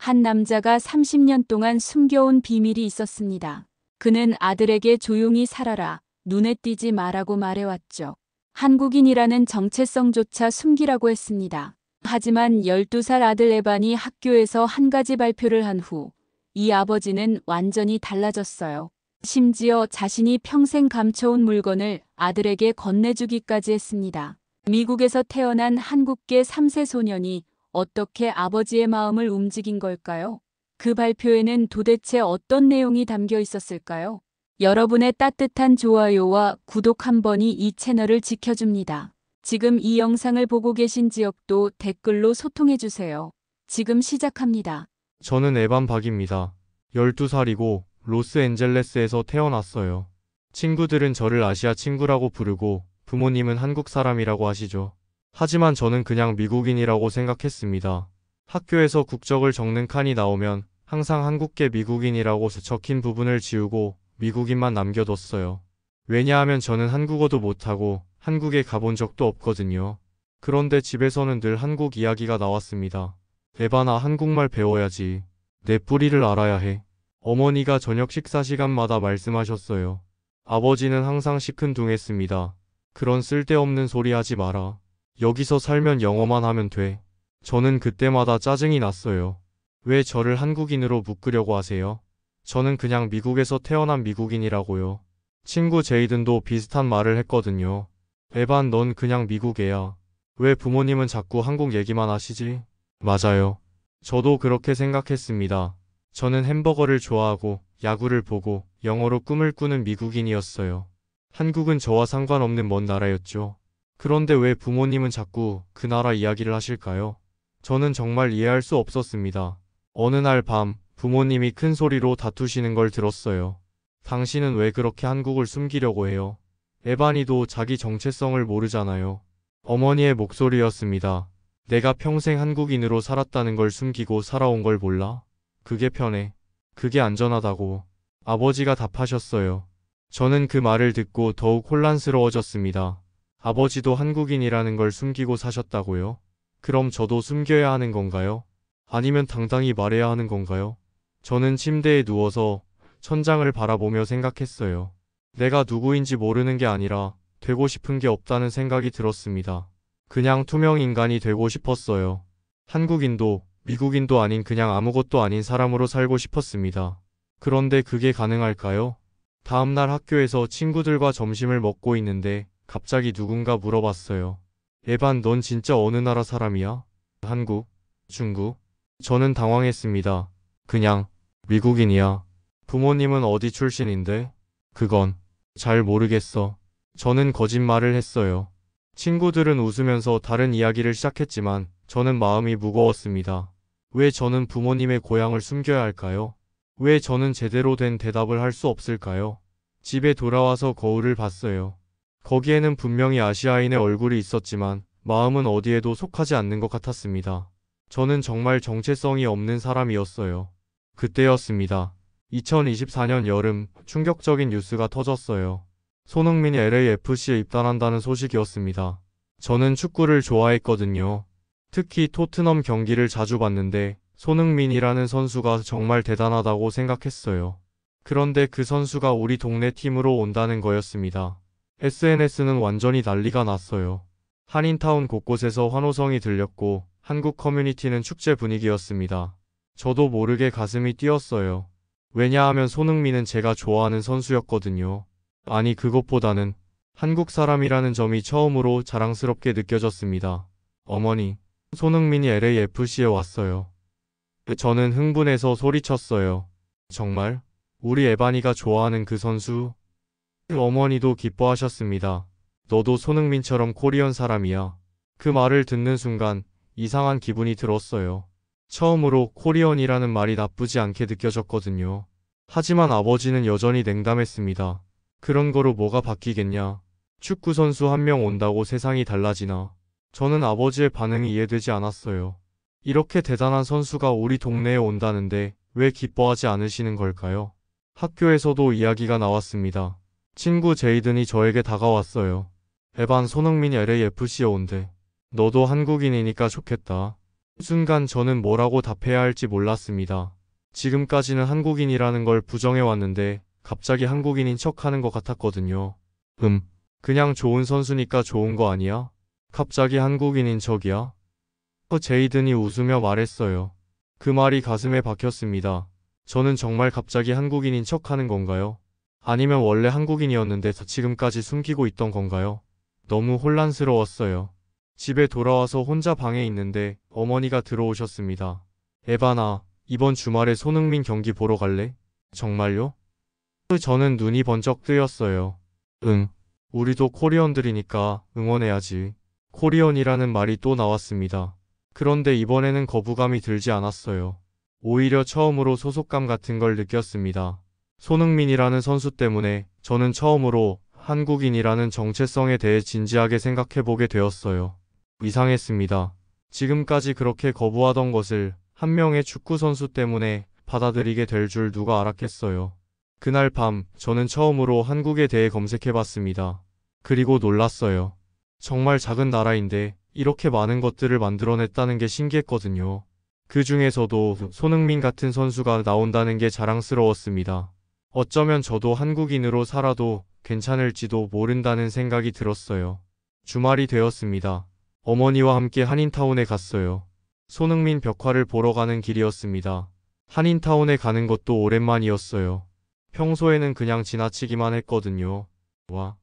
한 남자가 30년 동안 숨겨온 비밀이 있었습니다. 그는 아들에게 조용히 살아라, 눈에 띄지 마라고 말해왔죠. 한국인이라는 정체성조차 숨기라고 했습니다. 하지만 12살 아들 에반이 학교에서 한 가지 발표를 한 후, 이 아버지는 완전히 달라졌어요. 심지어 자신이 평생 감춰온 물건을 아들에게 건네주기까지 했습니다. 미국에서 태어난 한국계 3세 소년이 어떻게 아버지의 마음을 움직인 걸까요? 그 발표에는 도대체 어떤 내용이 담겨 있었을까요? 여러분의 따뜻한 좋아요와 구독 한 번이 이 채널을 지켜줍니다. 지금 이 영상을 보고 계신 지역도 댓글로 소통해주세요. 지금 시작합니다. 저는 에반 박입니다. 12살이고 로스앤젤레스에서 태어났어요. 친구들은 저를 아시아 친구라고 부르고 부모님은 한국 사람이라고 하시죠. 하지만 저는 그냥 미국인이라고 생각했습니다. 학교에서 국적을 적는 칸이 나오면 항상 한국계 미국인이라고 적힌 부분을 지우고 미국인만 남겨뒀어요. 왜냐하면 저는 한국어도 못하고 한국에 가본 적도 없거든요. 그런데 집에서는 늘 한국 이야기가 나왔습니다. 에반아, 한국말 배워야지. 내 뿌리를 알아야 해. 어머니가 저녁 식사 시간마다 말씀하셨어요. 아버지는 항상 시큰둥했습니다. 그런 쓸데없는 소리 하지 마라. 여기서 살면 영어만 하면 돼. 저는 그때마다 짜증이 났어요. 왜 저를 한국인으로 묶으려고 하세요? 저는 그냥 미국에서 태어난 미국인이라고요. 친구 제이든도 비슷한 말을 했거든요. 에반, 넌 그냥 미국 애야. 왜 부모님은 자꾸 한국 얘기만 하시지? 맞아요. 저도 그렇게 생각했습니다. 저는 햄버거를 좋아하고 야구를 보고 영어로 꿈을 꾸는 미국인이었어요. 한국은 저와 상관없는 먼 나라였죠. 그런데 왜 부모님은 자꾸 그 나라 이야기를 하실까요? 저는 정말 이해할 수 없었습니다. 어느 날 밤 부모님이 큰 소리로 다투시는 걸 들었어요. 당신은 왜 그렇게 한국을 숨기려고 해요? 에반이도 자기 정체성을 모르잖아요. 어머니의 목소리였습니다. 내가 평생 한국인으로 살았다는 걸 숨기고 살아온 걸 몰라? 그게 편해. 그게 안전하다고. 아버지가 답하셨어요. 저는 그 말을 듣고 더욱 혼란스러워졌습니다. 아버지도 한국인이라는 걸 숨기고 사셨다고요? 그럼 저도 숨겨야 하는 건가요? 아니면 당당히 말해야 하는 건가요? 저는 침대에 누워서 천장을 바라보며 생각했어요. 내가 누구인지 모르는 게 아니라 되고 싶은 게 없다는 생각이 들었습니다. 그냥 투명 인간이 되고 싶었어요. 한국인도 미국인도 아닌 그냥 아무것도 아닌 사람으로 살고 싶었습니다. 그런데 그게 가능할까요? 다음날 학교에서 친구들과 점심을 먹고 있는데 갑자기 누군가 물어봤어요. 에반, 넌 진짜 어느 나라 사람이야? 한국? 중국? 저는 당황했습니다. 그냥 미국인이야. 부모님은 어디 출신인데? 그건 잘 모르겠어. 저는 거짓말을 했어요. 친구들은 웃으면서 다른 이야기를 시작했지만 저는 마음이 무거웠습니다. 왜 저는 부모님의 고향을 숨겨야 할까요? 왜 저는 제대로 된 대답을 할 수 없을까요? 집에 돌아와서 거울을 봤어요. 거기에는 분명히 아시아인의 얼굴이 있었지만 마음은 어디에도 속하지 않는 것 같았습니다. 저는 정말 정체성이 없는 사람이었어요. 그때였습니다. 2024년 여름 충격적인 뉴스가 터졌어요. 손흥민이 LAFC에 입단한다는 소식이었습니다. 저는 축구를 좋아했거든요. 특히 토트넘 경기를 자주 봤는데 손흥민이라는 선수가 정말 대단하다고 생각했어요. 그런데 그 선수가 우리 동네 팀으로 온다는 거였습니다. SNS는 완전히 난리가 났어요. 한인타운 곳곳에서 환호성이 들렸고 한국 커뮤니티는 축제 분위기였습니다. 저도 모르게 가슴이 뛰었어요. 왜냐하면 손흥민은 제가 좋아하는 선수였거든요. 아니, 그것보다는 한국 사람이라는 점이 처음으로 자랑스럽게 느껴졌습니다. 어머니, 손흥민이 LAFC에 왔어요. 저는 흥분해서 소리쳤어요. 정말? 우리 에반이가 좋아하는 그 선수? 어머니도 기뻐하셨습니다. 너도 손흥민처럼 코리안 사람이야. 그 말을 듣는 순간 이상한 기분이 들었어요. 처음으로 코리언이라는 말이 나쁘지 않게 느껴졌거든요. 하지만 아버지는 여전히 냉담했습니다. 그런 거로 뭐가 바뀌겠냐. 축구 선수 한 명 온다고 세상이 달라지나. 저는 아버지의 반응이 이해되지 않았어요. 이렇게 대단한 선수가 우리 동네에 온다는데 왜 기뻐하지 않으시는 걸까요? 학교에서도 이야기가 나왔습니다. 친구 제이든이 저에게 다가왔어요. 에반, 손흥민이 LAFC에 온대. 너도 한국인이니까 좋겠다. 순간 저는 뭐라고 답해야 할지 몰랐습니다. 지금까지는 한국인이라는 걸 부정해왔는데 갑자기 한국인인 척하는 것 같았거든요. 그냥 좋은 선수니까 좋은 거 아니야? 갑자기 한국인인 척이야? 제이든이 웃으며 말했어요. 그 말이 가슴에 박혔습니다. 저는 정말 갑자기 한국인인 척하는 건가요? 아니면 원래 한국인이었는데 지금까지 숨기고 있던 건가요? 너무 혼란스러웠어요. 집에 돌아와서 혼자 방에 있는데 어머니가 들어오셨습니다. 에바나, 이번 주말에 손흥민 경기 보러 갈래? 정말요? 저는 눈이 번쩍 뜨였어요. 응. 우리도 코리언들이니까 응원해야지. 코리언이라는 말이 또 나왔습니다. 그런데 이번에는 거부감이 들지 않았어요. 오히려 처음으로 소속감 같은 걸 느꼈습니다. 손흥민이라는 선수 때문에 저는 처음으로 한국인이라는 정체성에 대해 진지하게 생각해보게 되었어요. 이상했습니다. 지금까지 그렇게 거부하던 것을 한 명의 축구 선수 때문에 받아들이게 될 줄 누가 알았겠어요. 그날 밤 저는 처음으로 한국에 대해 검색해봤습니다. 그리고 놀랐어요. 정말 작은 나라인데 이렇게 많은 것들을 만들어냈다는 게 신기했거든요. 그 중에서도 손흥민 같은 선수가 나온다는 게 자랑스러웠습니다. 어쩌면 저도 한국인으로 살아도 괜찮을지도 모른다는 생각이 들었어요. 주말이 되었습니다. 어머니와 함께 한인타운에 갔어요. 손흥민 벽화를 보러 가는 길이었습니다. 한인타운에 가는 것도 오랜만이었어요. 평소에는 그냥 지나치기만 했거든요. 와.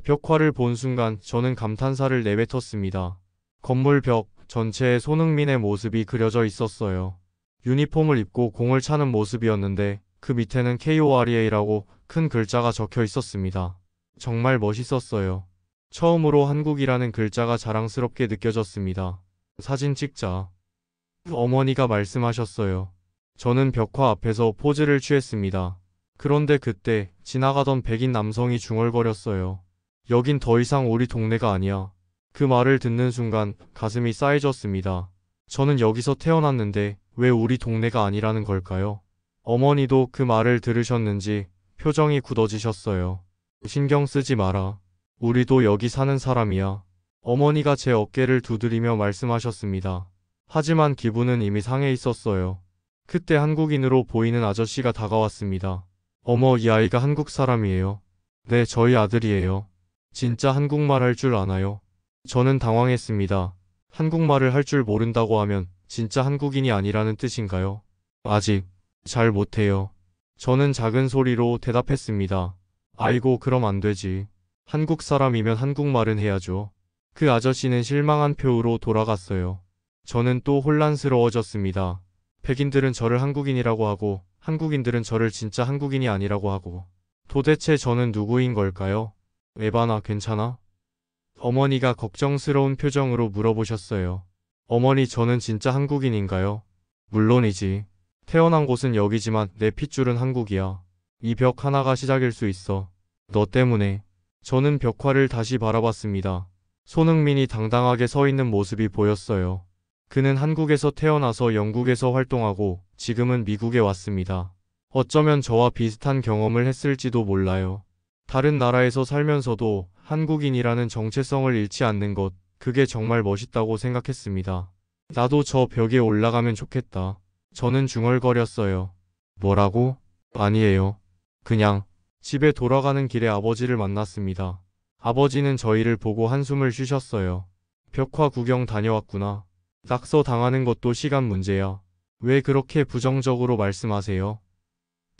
벽화를 본 순간 저는 감탄사를 내뱉었습니다. 건물 벽 전체에 손흥민의 모습이 그려져 있었어요. 유니폼을 입고 공을 차는 모습이었는데 그 밑에는 KOREA라고 큰 글자가 적혀 있었습니다. 정말 멋있었어요. 처음으로 한국이라는 글자가 자랑스럽게 느껴졌습니다. 사진 찍자. 어머니가 말씀하셨어요. 저는 벽화 앞에서 포즈를 취했습니다. 그런데 그때 지나가던 백인 남성이 중얼거렸어요. 여긴 더 이상 우리 동네가 아니야. 그 말을 듣는 순간 가슴이 싸해졌습니다. 저는 여기서 태어났는데 왜 우리 동네가 아니라는 걸까요? 어머니도 그 말을 들으셨는지 표정이 굳어지셨어요. 신경 쓰지 마라. 우리도 여기 사는 사람이야. 어머니가 제 어깨를 두드리며 말씀하셨습니다. 하지만 기분은 이미 상해 있었어요. 그때 한국인으로 보이는 아저씨가 다가왔습니다. 어머, 이 아이가 한국 사람이에요. 네, 저희 아들이에요. 진짜 한국말 할 줄 아나요? 저는 당황했습니다. 한국말을 할 줄 모른다고 하면 진짜 한국인이 아니라는 뜻인가요? 아직 잘 못해요. 저는 작은 소리로 대답했습니다. 아이고, 그럼 안 되지. 한국 사람이면 한국말은 해야죠. 그 아저씨는 실망한 표우로 돌아갔어요. 저는 또 혼란스러워졌습니다. 백인들은 저를 한국인이라고 하고 한국인들은 저를 진짜 한국인이 아니라고 하고 도대체 저는 누구인 걸까요? 에바나, 괜찮아? 어머니가 걱정스러운 표정으로 물어보셨어요. 어머니, 저는 진짜 한국인인가요? 물론이지. 태어난 곳은 여기지만 내 핏줄은 한국이야. 이 벽 하나가 시작일 수 있어. 너 때문에. 저는 벽화를 다시 바라봤습니다. 손흥민이 당당하게 서 있는 모습이 보였어요. 그는 한국에서 태어나서 영국에서 활동하고 지금은 미국에 왔습니다. 어쩌면 저와 비슷한 경험을 했을지도 몰라요. 다른 나라에서 살면서도 한국인이라는 정체성을 잃지 않는 것, 그게 정말 멋있다고 생각했습니다. 나도 저 벽에 올라가면 좋겠다. 저는 중얼거렸어요. 뭐라고? 아니에요. 그냥. 집에 돌아가는 길에 아버지를 만났습니다. 아버지는 저희를 보고 한숨을 쉬셨어요. 벽화 구경 다녀왔구나. 낙서 당하는 것도 시간 문제야. 왜 그렇게 부정적으로 말씀하세요?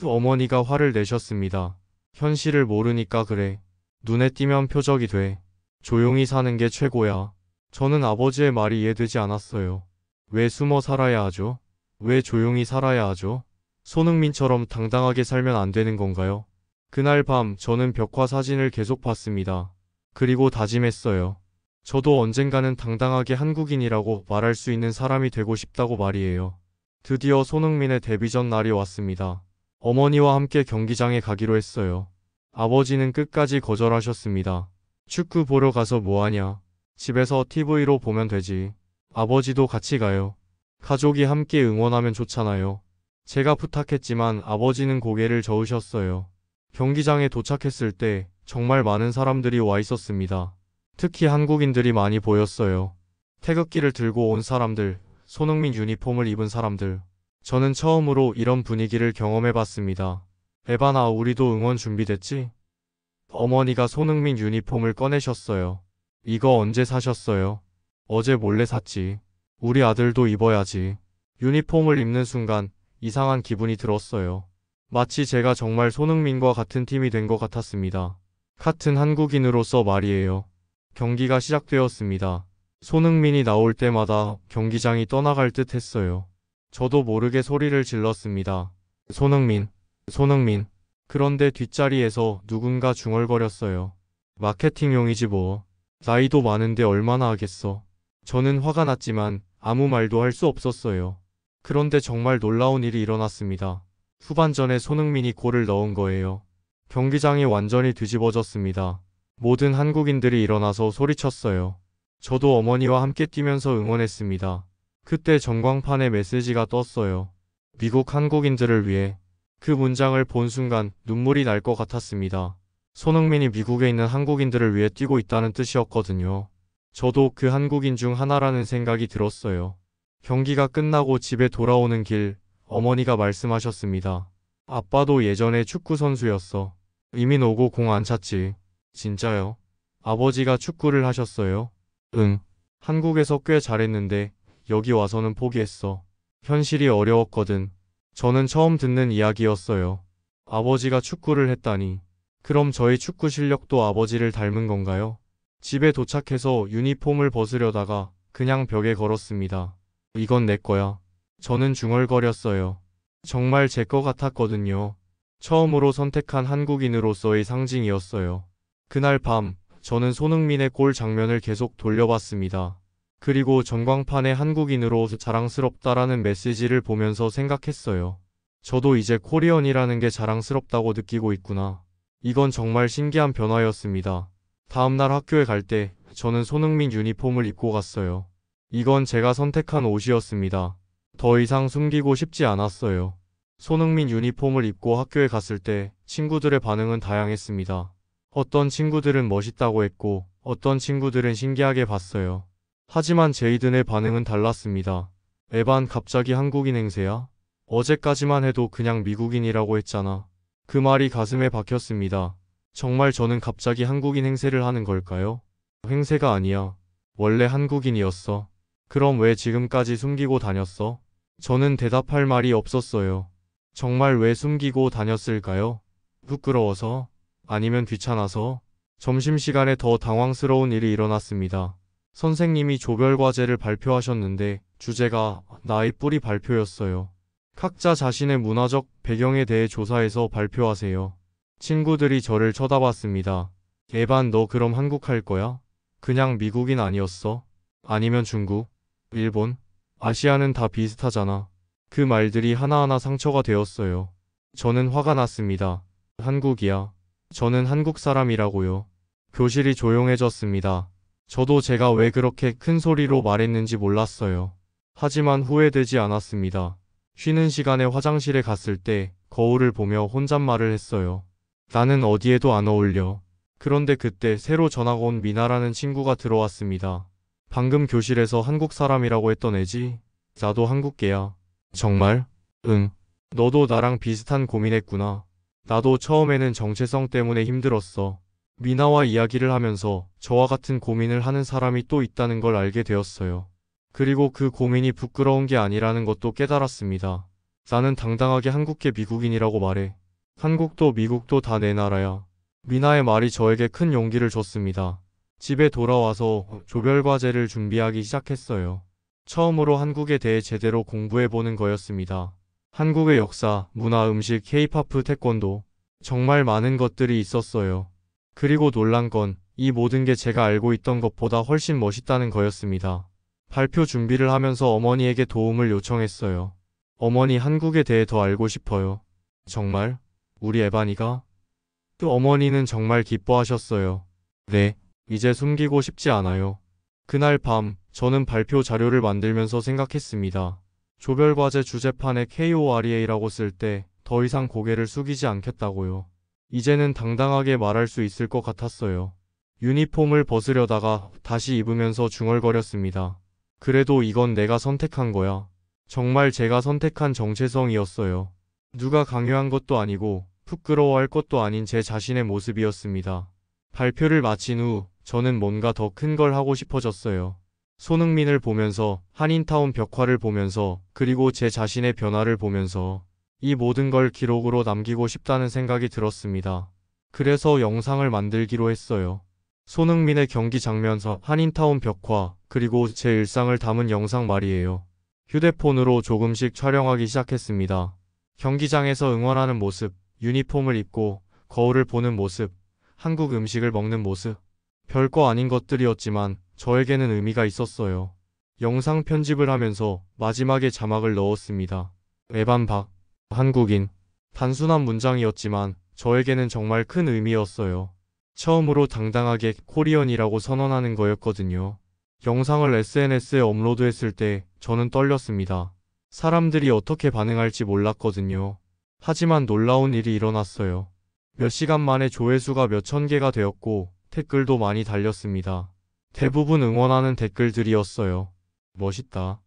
어머니가 화를 내셨습니다. 현실을 모르니까 그래. 눈에 띄면 표적이 돼. 조용히 사는 게 최고야. 저는 아버지의 말이 이해되지 않았어요. 왜 숨어 살아야 하죠? 왜 조용히 살아야 하죠? 손흥민처럼 당당하게 살면 안 되는 건가요? 그날 밤 저는 벽화 사진을 계속 봤습니다. 그리고 다짐했어요. 저도 언젠가는 당당하게 한국인이라고 말할 수 있는 사람이 되고 싶다고 말이에요. 드디어 손흥민의 데뷔전 날이 왔습니다. 어머니와 함께 경기장에 가기로 했어요. 아버지는 끝까지 거절하셨습니다. 축구 보러 가서 뭐하냐? 집에서 TV로 보면 되지. 아버지도 같이 가요. 가족이 함께 응원하면 좋잖아요. 제가 부탁했지만 아버지는 고개를 저으셨어요. 경기장에 도착했을 때 정말 많은 사람들이 와 있었습니다. 특히 한국인들이 많이 보였어요. 태극기를 들고 온 사람들, 손흥민 유니폼을 입은 사람들. 저는 처음으로 이런 분위기를 경험해봤습니다. 에바나, 우리도 응원 준비됐지? 어머니가 손흥민 유니폼을 꺼내셨어요. 이거 언제 사셨어요? 어제 몰래 샀지. 우리 아들도 입어야지. 유니폼을 입는 순간 이상한 기분이 들었어요. 마치 제가 정말 손흥민과 같은 팀이 된 것 같았습니다. 같은 한국인으로서 말이에요. 경기가 시작되었습니다. 손흥민이 나올 때마다 경기장이 떠나갈 듯 했어요. 저도 모르게 소리를 질렀습니다. 손흥민, 손흥민. 그런데 뒷자리에서 누군가 중얼거렸어요. 마케팅용이지 뭐. 나이도 많은데 얼마나 하겠어. 저는 화가 났지만 아무 말도 할 수 없었어요. 그런데 정말 놀라운 일이 일어났습니다. 후반전에 손흥민이 골을 넣은 거예요. 경기장이 완전히 뒤집어졌습니다. 모든 한국인들이 일어나서 소리쳤어요. 저도 어머니와 함께 뛰면서 응원했습니다. 그때 전광판에 메시지가 떴어요. 미국 한국인들을 위해. 그 문장을 본 순간 눈물이 날 것 같았습니다. 손흥민이 미국에 있는 한국인들을 위해 뛰고 있다는 뜻이었거든요. 저도 그 한국인 중 하나라는 생각이 들었어요. 경기가 끝나고 집에 돌아오는 길, 어머니가 말씀하셨습니다. 아빠도 예전에 축구 선수였어. 이민 오고 공 안 찼지. 진짜요? 아버지가 축구를 하셨어요? 응. 한국에서 꽤 잘했는데 여기 와서는 포기했어. 현실이 어려웠거든. 저는 처음 듣는 이야기였어요. 아버지가 축구를 했다니. 그럼 저희 축구 실력도 아버지를 닮은 건가요? 집에 도착해서 유니폼을 벗으려다가 그냥 벽에 걸었습니다. 이건 내 거야. 저는 중얼거렸어요. 정말 제 거 같았거든요. 처음으로 선택한 한국인으로서의 상징이었어요. 그날 밤, 저는 손흥민의 골 장면을 계속 돌려봤습니다. 그리고 전광판에 한국인으로 자랑스럽다라는 메시지를 보면서 생각했어요. 저도 이제 코리언이라는 게 자랑스럽다고 느끼고 있구나. 이건 정말 신기한 변화였습니다. 다음날 학교에 갈 때 저는 손흥민 유니폼을 입고 갔어요. 이건 제가 선택한 옷이었습니다. 더 이상 숨기고 싶지 않았어요. 손흥민 유니폼을 입고 학교에 갔을 때 친구들의 반응은 다양했습니다. 어떤 친구들은 멋있다고 했고 어떤 친구들은 신기하게 봤어요. 하지만 제이든의 반응은 달랐습니다. 에반, 갑자기 한국인 행세야? 어제까지만 해도 그냥 미국인이라고 했잖아. 그 말이 가슴에 박혔습니다. 정말 저는 갑자기 한국인 행세를 하는 걸까요? 행세가 아니야. 원래 한국인이었어. 그럼 왜 지금까지 숨기고 다녔어? 저는 대답할 말이 없었어요. 정말 왜 숨기고 다녔을까요? 부끄러워서? 아니면 귀찮아서? 점심시간에 더 당황스러운 일이 일어났습니다. 선생님이 조별과제를 발표하셨는데 주제가 나의 뿌리 발표였어요. 각자 자신의 문화적 배경에 대해 조사해서 발표하세요. 친구들이 저를 쳐다봤습니다. 에반, 너 그럼 한국 할 거야? 그냥 미국인 아니었어? 아니면 중국? 일본? 아시아는 다 비슷하잖아. 그 말들이 하나하나 상처가 되었어요. 저는 화가 났습니다. 한국이야. 저는 한국 사람이라고요. 교실이 조용해졌습니다. 저도 제가 왜 그렇게 큰 소리로 말했는지 몰랐어요. 하지만 후회되지 않았습니다. 쉬는 시간에 화장실에 갔을 때 거울을 보며 혼잣말을 했어요. 나는 어디에도 안 어울려. 그런데 그때 새로 전학 온 미나라는 친구가 들어왔습니다. 방금 교실에서 한국 사람이라고 했던 애지? 나도 한국계야. 정말? 응. 너도 나랑 비슷한 고민했구나. 나도 처음에는 정체성 때문에 힘들었어. 미나와 이야기를 하면서 저와 같은 고민을 하는 사람이 또 있다는 걸 알게 되었어요. 그리고 그 고민이 부끄러운 게 아니라는 것도 깨달았습니다. 나는 당당하게 한국계 미국인이라고 말해. 한국도 미국도 다 내 나라야. 미나의 말이 저에게 큰 용기를 줬습니다. 집에 돌아와서 조별과제를 준비하기 시작했어요. 처음으로 한국에 대해 제대로 공부해보는 거였습니다. 한국의 역사, 문화, 음식, 케이팝, 태권도. 정말 많은 것들이 있었어요. 그리고 놀란 건 이 모든 게 제가 알고 있던 것보다 훨씬 멋있다는 거였습니다. 발표 준비를 하면서 어머니에게 도움을 요청했어요. 어머니, 한국에 대해 더 알고 싶어요. 정말? 우리 에반이가? 또 어머니는 정말 기뻐하셨어요. 네, 이제 숨기고 싶지 않아요. 그날 밤, 저는 발표 자료를 만들면서 생각했습니다. 조별과제 주제판에 KOREA라고 쓸 때 더 이상 고개를 숙이지 않겠다고요. 이제는 당당하게 말할 수 있을 것 같았어요. 유니폼을 벗으려다가 다시 입으면서 중얼거렸습니다. 그래도 이건 내가 선택한 거야. 정말 제가 선택한 정체성이었어요. 누가 강요한 것도 아니고 부끄러워할 것도 아닌 제 자신의 모습이었습니다. 발표를 마친 후 저는 뭔가 더 큰 걸 하고 싶어졌어요. 손흥민을 보면서, 한인타운 벽화를 보면서, 그리고 제 자신의 변화를 보면서 이 모든 걸 기록으로 남기고 싶다는 생각이 들었습니다. 그래서 영상을 만들기로 했어요. 손흥민의 경기 장면서 한인타운 벽화, 그리고 제 일상을 담은 영상 말이에요. 휴대폰으로 조금씩 촬영하기 시작했습니다. 경기장에서 응원하는 모습, 유니폼을 입고 거울을 보는 모습, 한국 음식을 먹는 모습. 별거 아닌 것들이었지만 저에게는 의미가 있었어요. 영상 편집을 하면서 마지막에 자막을 넣었습니다. 에반 박, 한국인. 단순한 문장이었지만 저에게는 정말 큰 의미였어요. 처음으로 당당하게 코리언이라고 선언하는 거였거든요. 영상을 SNS에 업로드했을 때 저는 떨렸습니다. 사람들이 어떻게 반응할지 몰랐거든요. 하지만 놀라운 일이 일어났어요. 몇 시간 만에 조회수가 몇천 개가 되었고 댓글도 많이 달렸습니다. 대부분 응원하는 댓글들이었어요. 멋있다.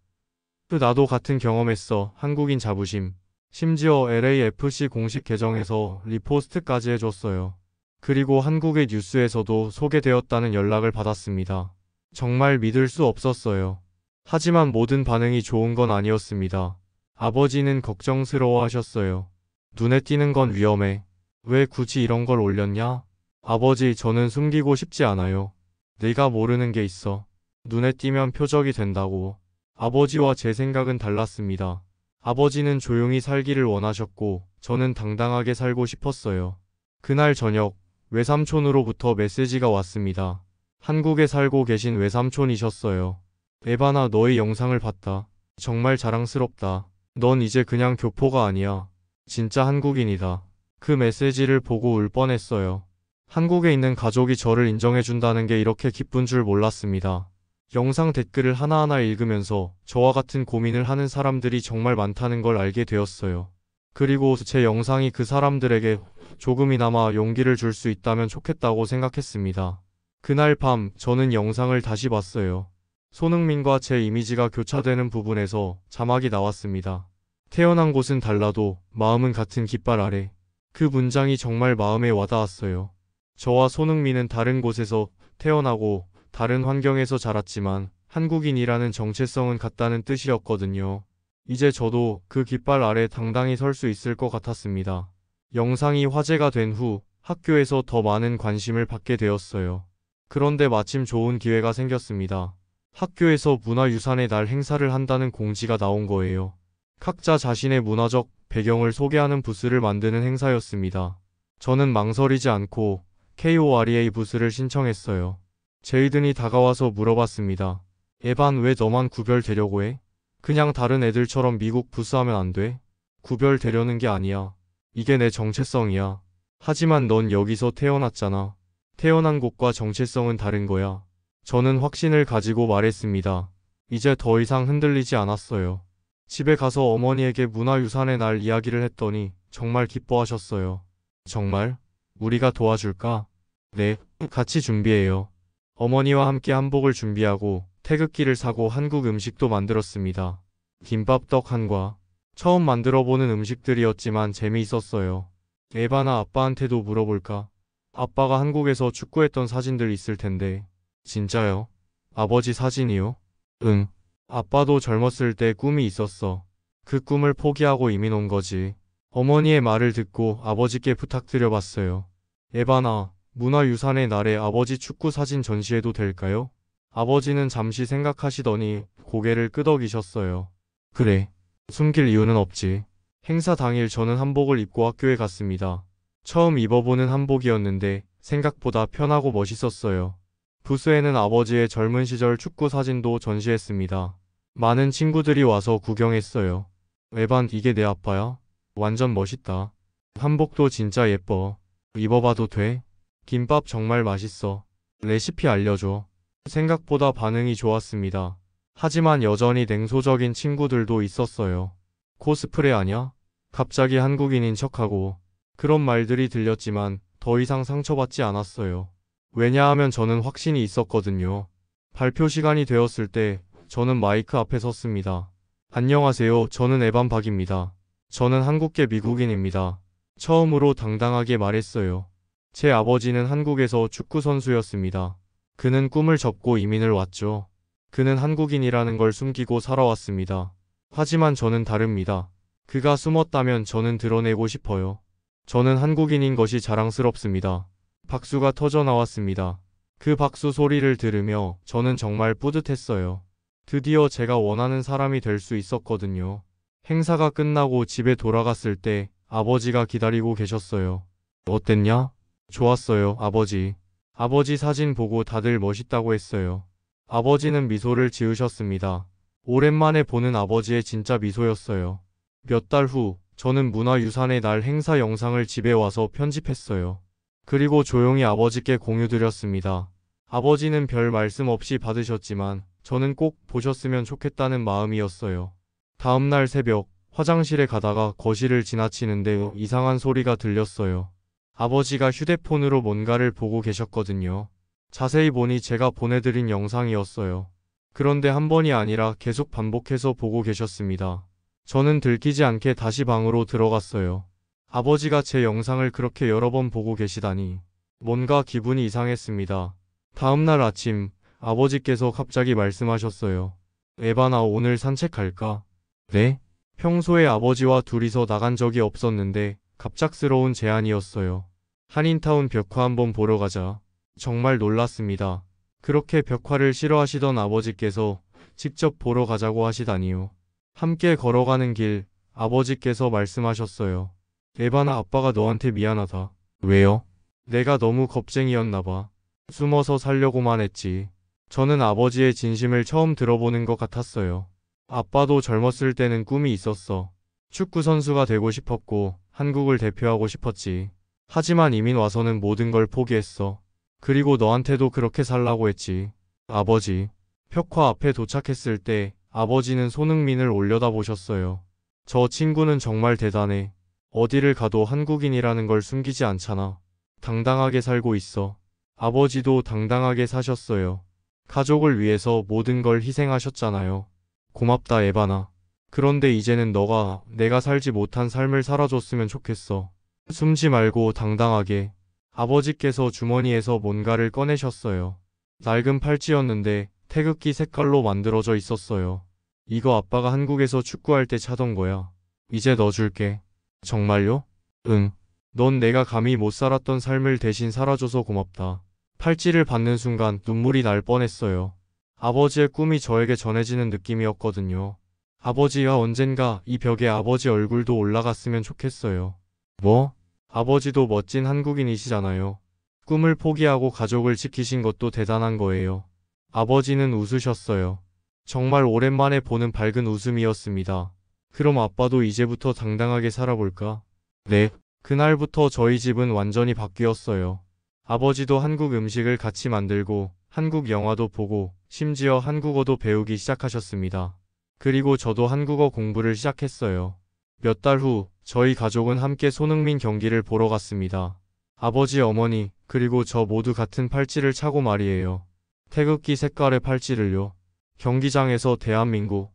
나도 같은 경험했어. 한국인 자부심. 심지어 LAFC 공식 계정에서 리포스트까지 해줬어요. 그리고 한국의 뉴스에서도 소개되었다는 연락을 받았습니다. 정말 믿을 수 없었어요. 하지만 모든 반응이 좋은 건 아니었습니다. 아버지는 걱정스러워 하셨어요. 눈에 띄는 건 위험해. 왜 굳이 이런 걸 올렸냐? 아버지, 저는 숨기고 싶지 않아요. 내가 모르는 게 있어. 눈에 띄면 표적이 된다고. 아버지와 제 생각은 달랐습니다. 아버지는 조용히 살기를 원하셨고, 저는 당당하게 살고 싶었어요. 그날 저녁, 외삼촌으로부터 메시지가 왔습니다. 한국에 살고 계신 외삼촌이셨어요. 에바나, 너의 영상을 봤다. 정말 자랑스럽다. 넌 이제 그냥 교포가 아니야. 진짜 한국인이다. 그 메시지를 보고 울 뻔했어요. 한국에 있는 가족이 저를 인정해준다는 게 이렇게 기쁜 줄 몰랐습니다. 영상 댓글을 하나하나 읽으면서 저와 같은 고민을 하는 사람들이 정말 많다는 걸 알게 되었어요. 그리고 제 영상이 그 사람들에게 조금이나마 용기를 줄 수 있다면 좋겠다고 생각했습니다. 그날 밤 저는 영상을 다시 봤어요. 손흥민과 제 이미지가 교차되는 부분에서 자막이 나왔습니다. 태어난 곳은 달라도 마음은 같은 깃발 아래. 그 문장이 정말 마음에 와닿았어요. 저와 손흥민은 다른 곳에서 태어나고 다른 환경에서 자랐지만 한국인이라는 정체성은 같다는 뜻이었거든요. 이제 저도 그 깃발 아래 당당히 설 수 있을 것 같았습니다. 영상이 화제가 된 후 학교에서 더 많은 관심을 받게 되었어요. 그런데 마침 좋은 기회가 생겼습니다. 학교에서 문화유산의 날 행사를 한다는 공지가 나온 거예요. 각자 자신의 문화적 배경을 소개하는 부스를 만드는 행사였습니다. 저는 망설이지 않고 KOREA 부스를 신청했어요. 제이든이 다가와서 물어봤습니다. 에반, 왜 너만 구별되려고 해? 그냥 다른 애들처럼 미국 부스 하면 안 돼? 구별되려는 게 아니야. 이게 내 정체성이야. 하지만 넌 여기서 태어났잖아. 태어난 곳과 정체성은 다른 거야. 저는 확신을 가지고 말했습니다. 이제 더 이상 흔들리지 않았어요. 집에 가서 어머니에게 문화유산의 날 이야기를 했더니 정말 기뻐하셨어요. 정말? 우리가 도와줄까? 네, 같이 준비해요. 어머니와 함께 한복을 준비하고 태극기를 사고 한국 음식도 만들었습니다. 김밥, 떡, 한과. 처음 만들어보는 음식들이었지만 재미있었어요. 에바나, 아빠한테도 물어볼까? 아빠가 한국에서 축구했던 사진들 있을 텐데. 진짜요? 아버지 사진이요? 응. 아빠도 젊었을 때 꿈이 있었어. 그 꿈을 포기하고 이민 온 거지. 어머니의 말을 듣고 아버지께 부탁드려봤어요. 에바나, 문화유산의 날에 아버지 축구 사진 전시해도 될까요? 아버지는 잠시 생각하시더니 고개를 끄덕이셨어요. 그래. 숨길 이유는 없지. 행사 당일 저는 한복을 입고 학교에 갔습니다. 처음 입어보는 한복이었는데 생각보다 편하고 멋있었어요. 부스에는 아버지의 젊은 시절 축구 사진도 전시했습니다. 많은 친구들이 와서 구경했어요. 에반, 이게 내 아빠야? 완전 멋있다. 한복도 진짜 예뻐. 입어봐도 돼? 김밥 정말 맛있어. 레시피 알려줘. 생각보다 반응이 좋았습니다. 하지만 여전히 냉소적인 친구들도 있었어요. 코스프레 아냐? 갑자기 한국인인 척하고. 그런 말들이 들렸지만 더 이상 상처받지 않았어요. 왜냐하면 저는 확신이 있었거든요. 발표 시간이 되었을 때 저는 마이크 앞에 섰습니다. 안녕하세요. 저는 에반 박입니다. 저는 한국계 미국인입니다. 처음으로 당당하게 말했어요. 제 아버지는 한국에서 축구 선수였습니다. 그는 꿈을 접고 이민을 왔죠. 그는 한국인이라는 걸 숨기고 살아왔습니다. 하지만 저는 다릅니다. 그가 숨었다면 저는 드러내고 싶어요. 저는 한국인인 것이 자랑스럽습니다. 박수가 터져 나왔습니다. 그 박수 소리를 들으며 저는 정말 뿌듯했어요. 드디어 제가 원하는 사람이 될 수 있었거든요. 행사가 끝나고 집에 돌아갔을 때 아버지가 기다리고 계셨어요. 어땠냐? 좋았어요, 아버지. 아버지 사진 보고 다들 멋있다고 했어요. 아버지는 미소를 지으셨습니다. 오랜만에 보는 아버지의 진짜 미소였어요. 몇 달 후, 저는 문화유산의 날 행사 영상을 집에 와서 편집했어요. 그리고 조용히 아버지께 공유드렸습니다. 아버지는 별 말씀 없이 받으셨지만 저는 꼭 보셨으면 좋겠다는 마음이었어요. 다음날 새벽, 화장실에 가다가 거실을 지나치는데 이상한 소리가 들렸어요. 아버지가 휴대폰으로 뭔가를 보고 계셨거든요. 자세히 보니 제가 보내드린 영상이었어요. 그런데 한 번이 아니라 계속 반복해서 보고 계셨습니다. 저는 들키지 않게 다시 방으로 들어갔어요. 아버지가 제 영상을 그렇게 여러 번 보고 계시다니 뭔가 기분이 이상했습니다. 다음날 아침 아버지께서 갑자기 말씀하셨어요. 에바나 오늘 산책할까? 네? 평소에 아버지와 둘이서 나간 적이 없었는데 갑작스러운 제안이었어요. 한인타운 벽화 한번 보러 가자. 정말 놀랐습니다. 그렇게 벽화를 싫어하시던 아버지께서 직접 보러 가자고 하시다니요. 함께 걸어가는 길 아버지께서 말씀하셨어요. 에바나 아빠가 너한테 미안하다. 왜요? 내가 너무 겁쟁이였나 봐. 숨어서 살려고만 했지. 저는 아버지의 진심을 처음 들어보는 것 같았어요. 아빠도 젊었을 때는 꿈이 있었어. 축구 선수가 되고 싶었고 한국을 대표하고 싶었지. 하지만 이민 와서는 모든 걸 포기했어. 그리고 너한테도 그렇게 살라고 했지. 아버지. 벽화 앞에 도착했을 때 아버지는 손흥민을 올려다보셨어요. 저 친구는 정말 대단해. 어디를 가도 한국인이라는 걸 숨기지 않잖아. 당당하게 살고 있어. 아버지도 당당하게 사셨어요. 가족을 위해서 모든 걸 희생하셨잖아요. 고맙다, 에바나. 그런데 이제는 너가 내가 살지 못한 삶을 살아줬으면 좋겠어. 숨지 말고 당당하게. 아버지께서 주머니에서 뭔가를 꺼내셨어요. 낡은 팔찌였는데 태극기 색깔로 만들어져 있었어요. 이거 아빠가 한국에서 축구할 때 차던 거야. 이제 너 줄게. 정말요? 응. 넌 내가 감히 못 살았던 삶을 대신 살아줘서 고맙다. 팔찌를 받는 순간 눈물이 날 뻔했어요. 아버지의 꿈이 저에게 전해지는 느낌이었거든요. 아버지와 언젠가 이 벽에 아버지 얼굴도 올라갔으면 좋겠어요. 뭐? 아버지도 멋진 한국인이시잖아요. 꿈을 포기하고 가족을 지키신 것도 대단한 거예요. 아버지는 웃으셨어요. 정말 오랜만에 보는 밝은 웃음이었습니다. 그럼 아빠도 이제부터 당당하게 살아볼까? 네. 그날부터 저희 집은 완전히 바뀌었어요. 아버지도 한국 음식을 같이 만들고 한국 영화도 보고 심지어 한국어도 배우기 시작하셨습니다. 그리고 저도 한국어 공부를 시작했어요. 몇 달 후 저희 가족은 함께 손흥민 경기를 보러 갔습니다. 아버지, 어머니, 그리고 저 모두 같은 팔찌를 차고 말이에요. 태극기 색깔의 팔찌를요. 경기장에서 대한민국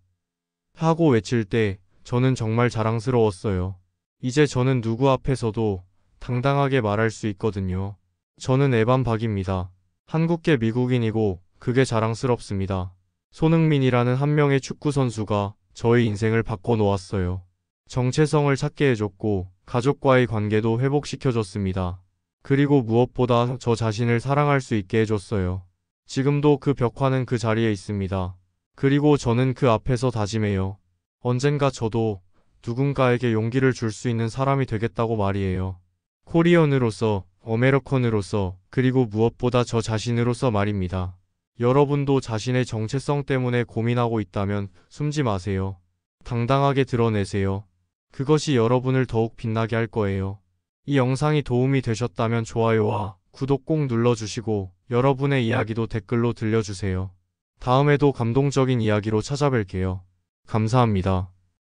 하고 외칠 때 저는 정말 자랑스러웠어요. 이제 저는 누구 앞에서도 당당하게 말할 수 있거든요. 저는 에반 박입니다. 한국계 미국인이고 그게 자랑스럽습니다. 손흥민이라는 한 명의 축구 선수가 저의 인생을 바꿔놓았어요. 정체성을 찾게 해줬고 가족과의 관계도 회복시켜줬습니다. 그리고 무엇보다 저 자신을 사랑할 수 있게 해줬어요. 지금도 그 벽화는 그 자리에 있습니다. 그리고 저는 그 앞에서 다짐해요. 언젠가 저도 누군가에게 용기를 줄 수 있는 사람이 되겠다고 말이에요. 코리언으로서, 아메리컨으로서, 그리고 무엇보다 저 자신으로서 말입니다. 여러분도 자신의 정체성 때문에 고민하고 있다면 숨지 마세요. 당당하게 드러내세요. 그것이 여러분을 더욱 빛나게 할 거예요. 이 영상이 도움이 되셨다면 좋아요와 구독 꼭 눌러주시고 여러분의 이야기도 댓글로 들려주세요. 다음에도 감동적인 이야기로 찾아뵐게요. 감사합니다.